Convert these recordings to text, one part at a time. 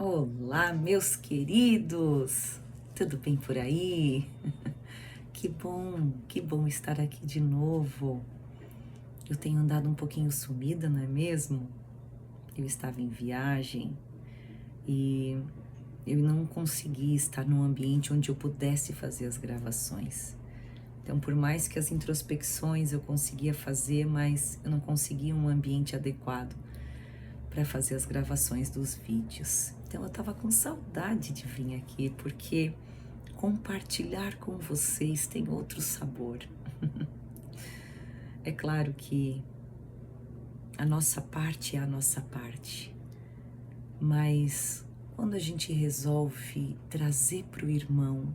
Olá, meus queridos! Tudo bem por aí? Que bom estar aqui de novo. Eu tenho andado um pouquinho sumida, não é mesmo? Eu estava em viagem e eu não consegui estar num ambiente onde eu pudesse fazer as gravações. Então, por mais que as introspecções eu conseguia fazer, mas eu não conseguia um ambiente adequado para fazer as gravações dos vídeos. Então eu estava com saudade de vir aqui, porque compartilhar com vocês tem outro sabor. É claro que a nossa parte é a nossa parte, mas quando a gente resolve trazer para o irmão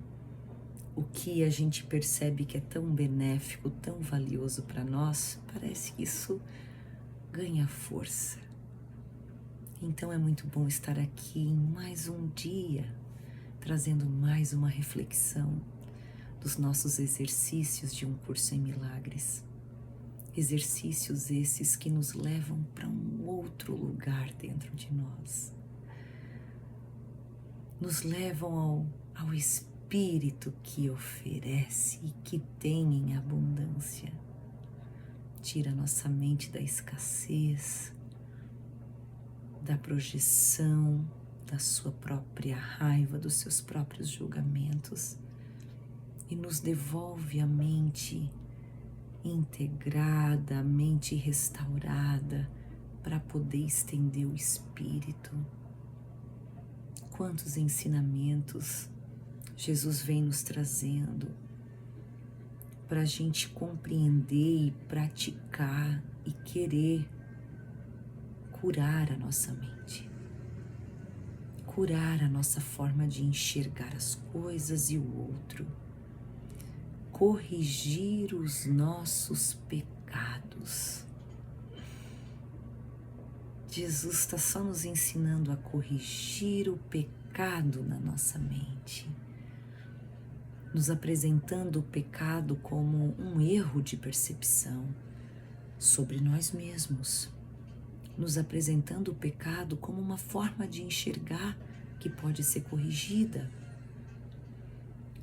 o que a gente percebe que é tão benéfico, tão valioso para nós, parece que isso ganha força. Então é muito bom estar aqui em mais um dia, trazendo mais uma reflexão dos nossos exercícios de um curso em milagres. Exercícios esses que nos levam para um outro lugar dentro de nós. Nos levam ao Espírito que oferece e que tem em abundância. Tira nossa mente da escassez, da projeção, da sua própria raiva, dos seus próprios julgamentos e nos devolve a mente integrada, a mente restaurada para poder estender o espírito. Quantos ensinamentos Jesus vem nos trazendo para a gente compreender e praticar e querer curar a nossa mente, curar a nossa forma de enxergar as coisas e o outro, corrigir os nossos pecados. Jesus está só nos ensinando a corrigir o pecado na nossa mente, nos apresentando o pecado como um erro de percepção sobre nós mesmos, nos apresentando o pecado como uma forma de enxergar que pode ser corrigida,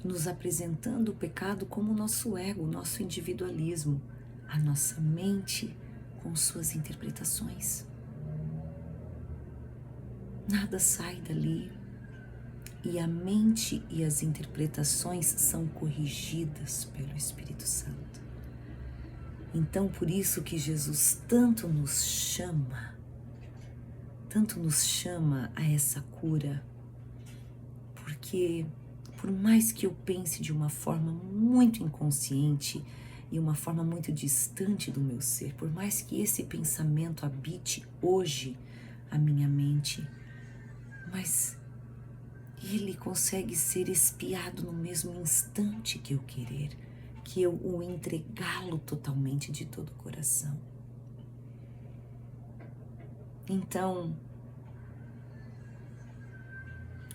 nos apresentando o pecado como o nosso ego, o nosso individualismo, a nossa mente com suas interpretações. Nada sai dali e a mente e as interpretações são corrigidas pelo Espírito Santo. Então, por isso que Jesus tanto nos chama a essa cura, porque por mais que eu pense de uma forma muito inconsciente e uma forma muito distante do meu ser, por mais que esse pensamento habite hoje a minha mente, mas ele consegue ser espiado no mesmo instante que eu querer, que eu o entregá-lo totalmente de todo o coração. Então,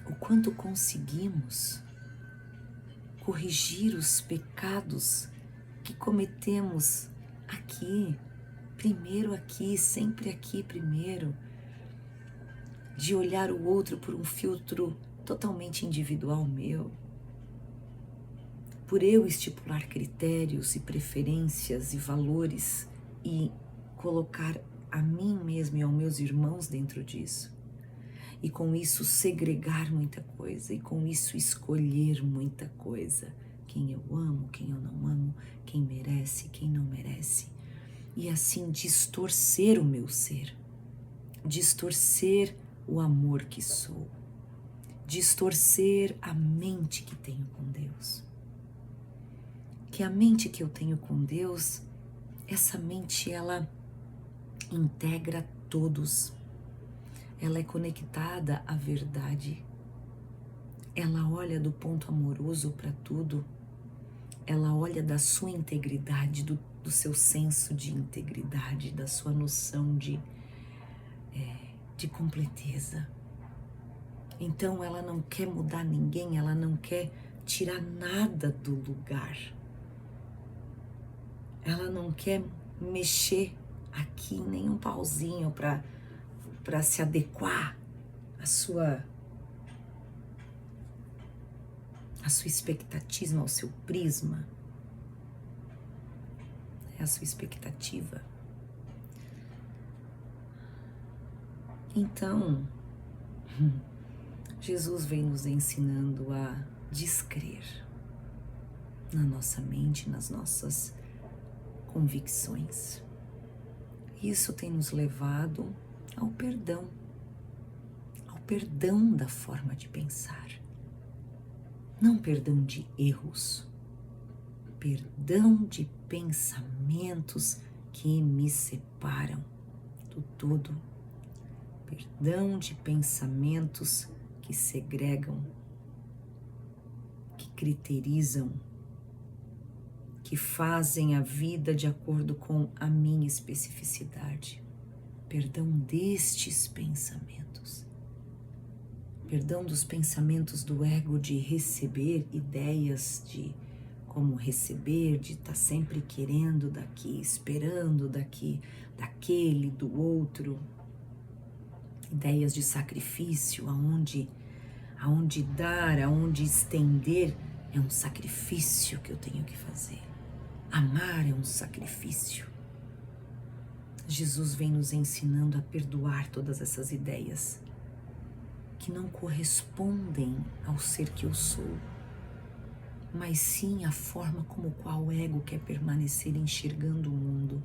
o quanto conseguimos corrigir os pecados que cometemos aqui, sempre aqui primeiro, de olhar o outro por um filtro totalmente individual meu, por eu estipular critérios e preferências e valores e colocar a mim mesmo e aos meus irmãos dentro disso. E com isso segregar muita coisa, e com isso escolher muita coisa. Quem eu amo, quem eu não amo, quem merece, quem não merece. E assim distorcer o meu ser, distorcer o amor que sou, distorcer a mente que tenho com Deus. Que a mente que eu tenho com Deus, essa mente ela integra todos. Ela é conectada à verdade. Ela olha do ponto amoroso para tudo. Ela olha da sua integridade, do seu senso de integridade, da sua noção de completeza. Então ela não quer mudar ninguém, ela não quer tirar nada do lugar. Ela não quer mexer aqui nem um pauzinho para se adequar à sua a sua expectativa, o seu prisma, é a sua expectativa. Então, Jesus vem nos ensinando a descrer na nossa mente, nas nossas convicções. Isso tem nos levado ao perdão da forma de pensar. Não perdão de erros, perdão de pensamentos que me separam do todo. Perdão de pensamentos que segregam, que criterizam, que fazem a vida de acordo com a minha especificidade. Perdão destes pensamentos. Perdão dos pensamentos do ego de receber ideias de como receber, de estar sempre querendo daqui, esperando daqui, daquele, do outro. Ideias de sacrifício, aonde dar, aonde estender é um sacrifício que eu tenho que fazer. Amar é um sacrifício. Jesus vem nos ensinando a perdoar todas essas ideias que não correspondem ao ser que eu sou, mas sim a forma como qual o ego quer permanecer enxergando o mundo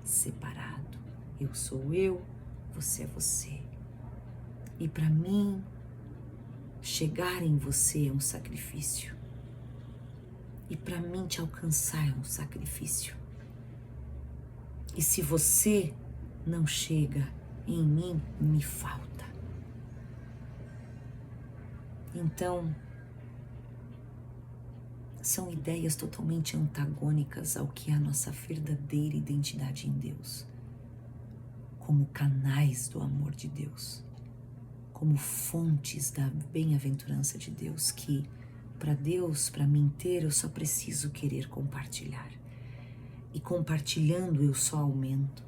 separado. Eu sou eu, você é você. E para mim, chegar em você é um sacrifício. E para mim te alcançar é um sacrifício. E se você não chega em mim, me falta. Então, são ideias totalmente antagônicas ao que é a nossa verdadeira identidade em Deus, como canais do amor de Deus, como fontes da bem-aventurança de Deus, que para Deus, para mim ter, eu só preciso querer compartilhar. E compartilhando eu só aumento.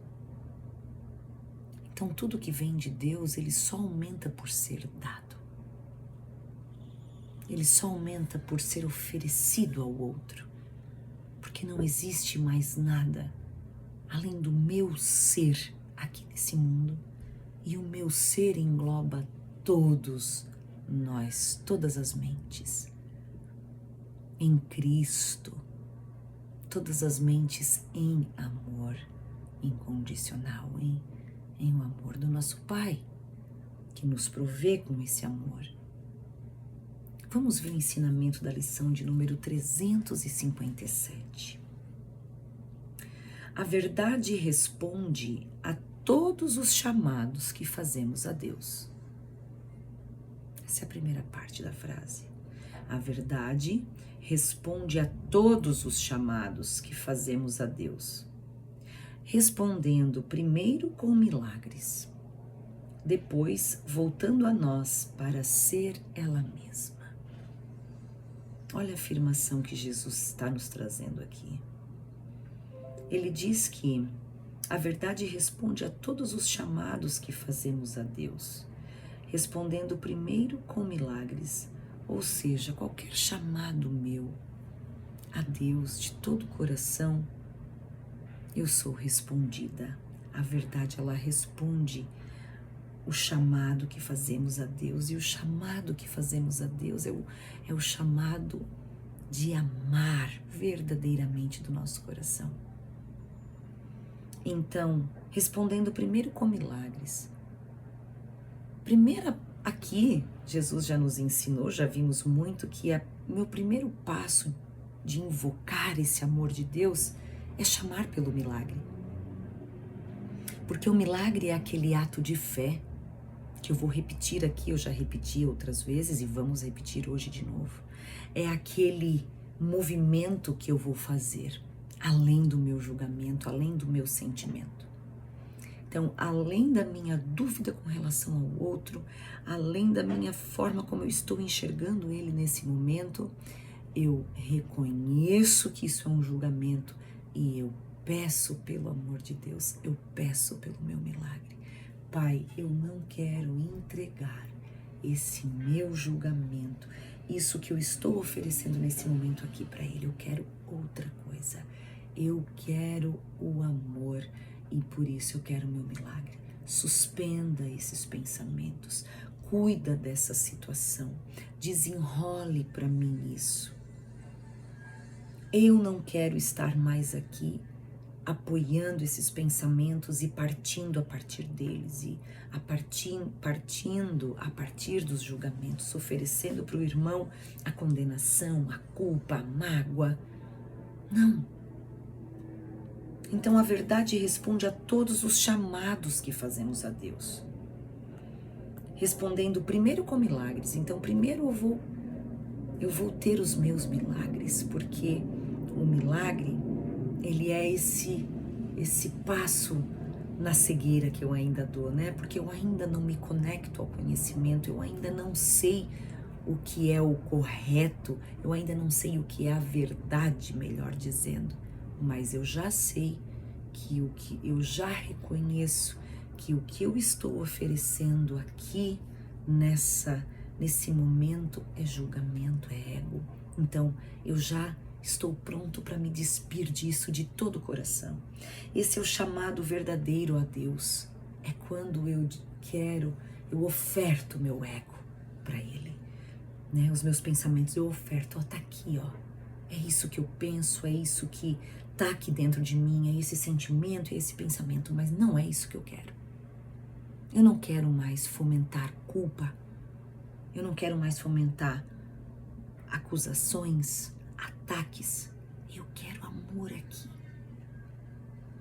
Então tudo que vem de Deus, ele só aumenta por ser dado. Ele só aumenta por ser oferecido ao outro. Porque não existe mais nada além do meu ser aqui nesse mundo. E o meu ser engloba todos nós, todas as mentes. Em Cristo, todas as mentes em amor incondicional, em o amor do nosso Pai, que nos provê com esse amor. Vamos ver o ensinamento da lição de número 357. A verdade responde a todos os chamados que fazemos a Deus. Essa é a primeira parte da frase. A verdade responde a todos os chamados que fazemos a Deus, respondendo primeiro com milagres, depois voltando a nós para ser ela mesma. Olha a afirmação que Jesus está nos trazendo aqui. Ele diz que a verdade responde a todos os chamados que fazemos a Deus, respondendo primeiro com milagres, ou seja, qualquer chamado meu a Deus de todo o coração, eu sou respondida. A verdade, ela responde o chamado que fazemos a Deus, e o chamado que fazemos a Deus é o chamado de amar verdadeiramente do nosso coração. Então, respondendo primeiro com milagres. Primeira, aqui, Jesus já nos ensinou, já vimos muito que meu primeiro passo de invocar esse amor de Deus é chamar pelo milagre. Porque o milagre é aquele ato de fé que eu vou repetir aqui, eu já repeti outras vezes e vamos repetir hoje de novo. É aquele movimento que eu vou fazer, além do meu julgamento, além do meu sentimento. Então, além da minha dúvida com relação ao outro, além da minha forma como eu estou enxergando ele nesse momento, eu reconheço que isso é um julgamento e eu peço pelo amor de Deus, eu peço pelo meu milagre. Pai, eu não quero entregar esse meu julgamento, isso que eu estou oferecendo nesse momento aqui para Ele. Eu quero outra coisa. Eu quero o amor e por isso eu quero o meu milagre. Suspenda esses pensamentos. Cuida dessa situação. Desenrole para mim isso. Eu não quero estar mais aqui apoiando esses pensamentos e partindo a partir deles e partindo a partir dos julgamentos, oferecendo para o irmão a condenação, a culpa, a mágoa. Não. Então a verdade responde a todos os chamados que fazemos a Deus. Respondendo primeiro com milagres. Então primeiro eu vou ter os meus milagres, porque o milagre, ele é esse passo na cegueira que eu ainda dou, né? Porque eu ainda não me conecto ao conhecimento, eu ainda não sei o que é o correto, eu ainda não sei o que é a verdade, melhor dizendo. Mas eu já sei eu já reconheço que o que eu estou oferecendo aqui nesse momento é julgamento, é ego. Então eu já estou pronto para me despir disso de todo o coração. Esse é o chamado verdadeiro a Deus. É quando eu oferto meu ego para Ele, né? Os meus pensamentos eu oferto, tá aqui, é isso que eu penso, é isso que tá aqui dentro de mim, é esse sentimento, é esse pensamento, mas não é isso que eu quero. Eu não quero mais fomentar culpa, eu não quero mais fomentar acusações, ataques, eu quero amor aqui.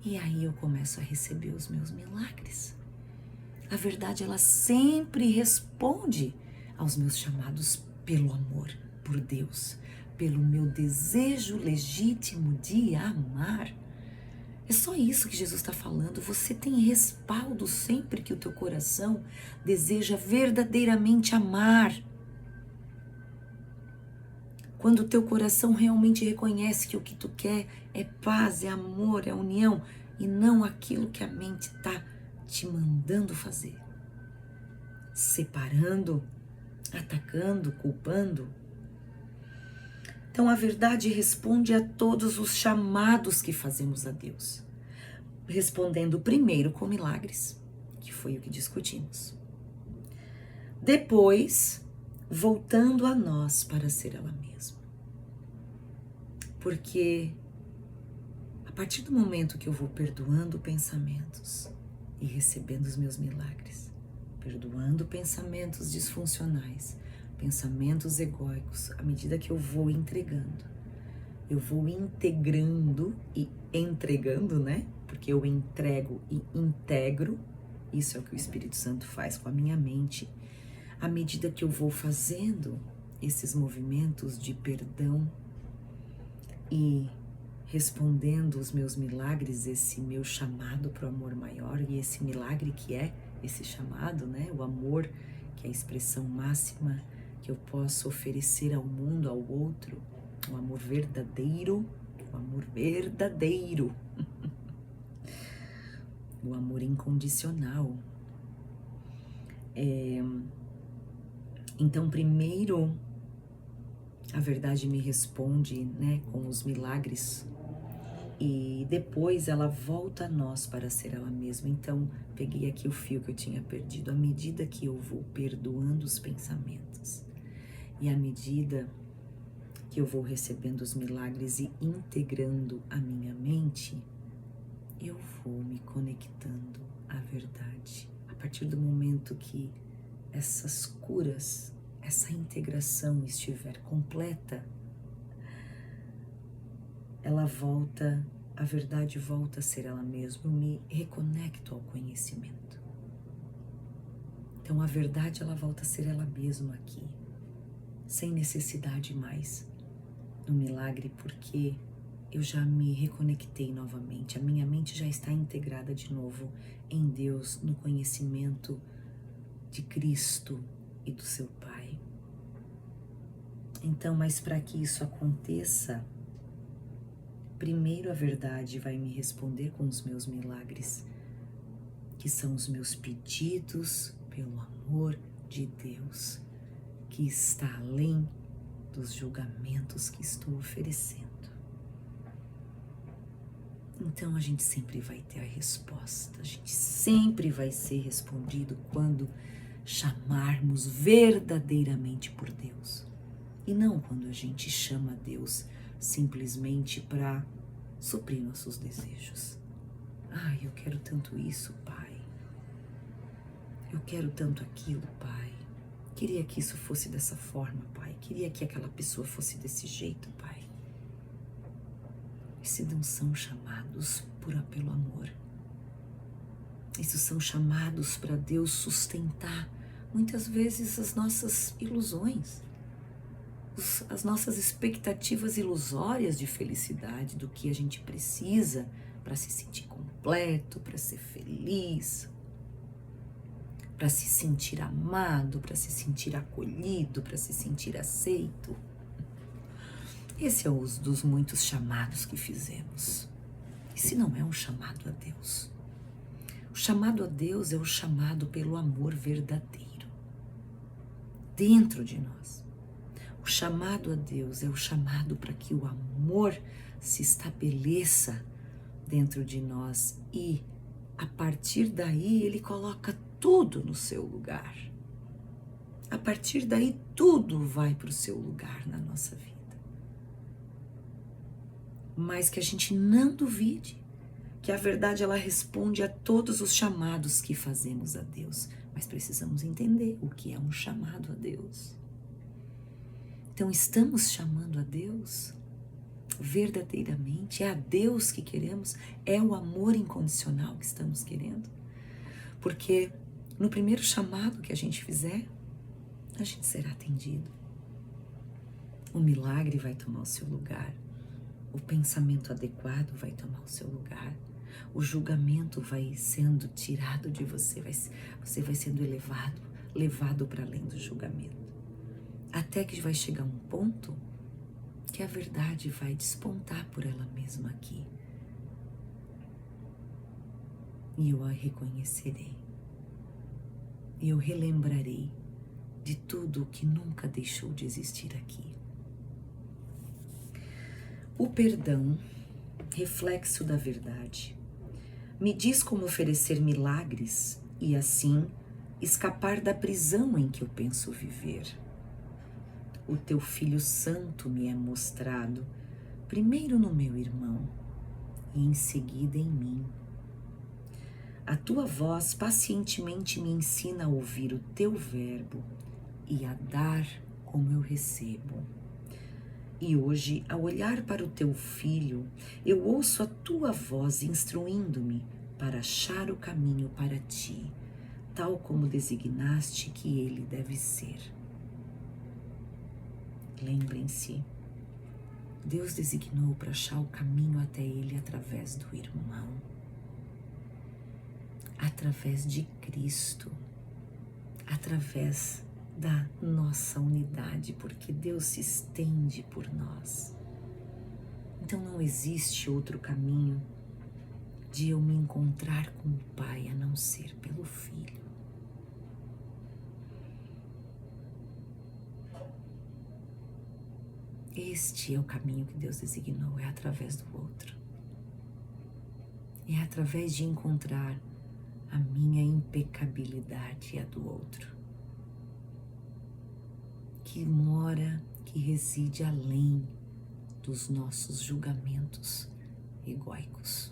E aí eu começo a receber os meus milagres. A verdade, ela sempre responde aos meus chamados pelo amor, por Deus, pelo meu desejo legítimo de amar. É só isso que Jesus está falando. Você tem respaldo sempre que o teu coração deseja verdadeiramente amar. Quando o teu coração realmente reconhece que o que tu quer é paz, é amor, é união, e não aquilo que a mente está te mandando fazer. Separando, atacando, culpando. Então a verdade responde a todos os chamados que fazemos a Deus. Respondendo primeiro com milagres, que foi o que discutimos. Depois, voltando a nós para ser ela mesma. Porque a partir do momento que eu vou perdoando pensamentos e recebendo os meus milagres, perdoando pensamentos disfuncionais, pensamentos egóicos, à medida que eu vou entregando, eu vou integrando e entregando, né? Porque eu entrego e integro, isso é o que o Espírito Santo faz com a minha mente. À medida que eu vou fazendo esses movimentos de perdão e respondendo os meus milagres, esse meu chamado para o amor maior, e esse milagre que é esse chamado, né? O amor, que é a expressão máxima que eu posso oferecer ao mundo, ao outro, o amor verdadeiro, o amor verdadeiro, o amor incondicional. Então, primeiro, a verdade me responde, né, com os milagres, e depois ela volta a nós para ser ela mesma. Então, peguei aqui o fio que eu tinha perdido. À medida que eu vou perdoando os pensamentos, e à medida que eu vou recebendo os milagres e integrando a minha mente, eu vou me conectando à verdade. A partir do momento que essas curas, essa integração estiver completa, a verdade volta a ser ela mesma, eu me reconecto ao conhecimento. Então a verdade, ela volta a ser ela mesma aqui, sem necessidade mais do milagre, porque eu já me reconectei novamente, a minha mente já está integrada de novo em Deus, no conhecimento de Cristo e do seu Pai. Então, mas para que isso aconteça, primeiro a verdade vai me responder com os meus milagres, que são os meus pedidos pelo amor de Deus, que está além dos julgamentos que estou oferecendo. Então a gente sempre vai ter a resposta, a gente sempre vai ser respondido quando chamarmos verdadeiramente por Deus. E não quando a gente chama Deus simplesmente para suprir nossos desejos. Ai, eu quero tanto isso, Pai. Eu quero tanto aquilo, Pai. Queria que isso fosse dessa forma, Pai. Queria que aquela pessoa fosse desse jeito, Pai. Esses não são chamados pelo amor. Esses são chamados para Deus sustentar muitas vezes as nossas ilusões, as nossas expectativas ilusórias de felicidade, do que a gente precisa para se sentir completo, para ser feliz, para se sentir amado, para se sentir acolhido, para se sentir aceito. Esse é um dos muitos chamados que fizemos. Esse não é um chamado a Deus. O chamado a Deus é o chamado pelo amor verdadeiro dentro de nós. O chamado a Deus é o chamado para que o amor se estabeleça dentro de nós e, a partir daí, Ele coloca tudo no seu lugar. A partir daí, tudo vai para o seu lugar na nossa vida. Mas que a gente não duvide que a verdade ela responde a todos os chamados que fazemos a Deus. Mas precisamos entender o que é um chamado a Deus. Então estamos chamando a Deus verdadeiramente? É a Deus que queremos? É o amor incondicional que estamos querendo? Porque no primeiro chamado que a gente fizer, a gente será atendido. O milagre vai tomar o seu lugar. O pensamento adequado vai tomar o seu lugar. O julgamento vai sendo tirado de você. Você vai sendo levado para além do julgamento. Até que vai chegar um ponto que a verdade vai despontar por ela mesma aqui. E eu a reconhecerei. E eu relembrarei de tudo o que nunca deixou de existir aqui. O perdão, reflexo da verdade, me diz como oferecer milagres e, assim, escapar da prisão em que eu penso viver. O teu Filho Santo me é mostrado, primeiro no meu irmão e em seguida em mim. A tua voz pacientemente me ensina a ouvir o teu verbo e a dar como eu recebo. E hoje, ao olhar para o teu Filho, eu ouço a tua voz instruindo-me para achar o caminho para ti, tal como designaste que ele deve ser. Lembrem-se, Deus designou para achar o caminho até ele através do irmão, através de Cristo, através da nossa unidade, porque Deus se estende por nós. Então não existe outro caminho de eu me encontrar com o Pai a não ser pelo Filho. Este é o caminho que Deus designou, é através do outro. É através de encontrar a minha impecabilidade e a do outro, que mora, que reside além dos nossos julgamentos egóicos.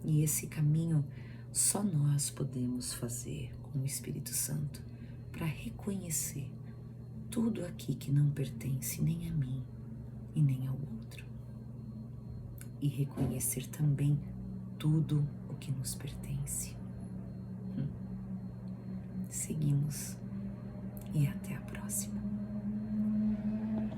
E esse caminho só nós podemos fazer com o Espírito Santo para reconhecer tudo aqui que não pertence nem a mim e nem ao outro. E reconhecer também tudo o que nos pertence. Seguimos e até a próxima.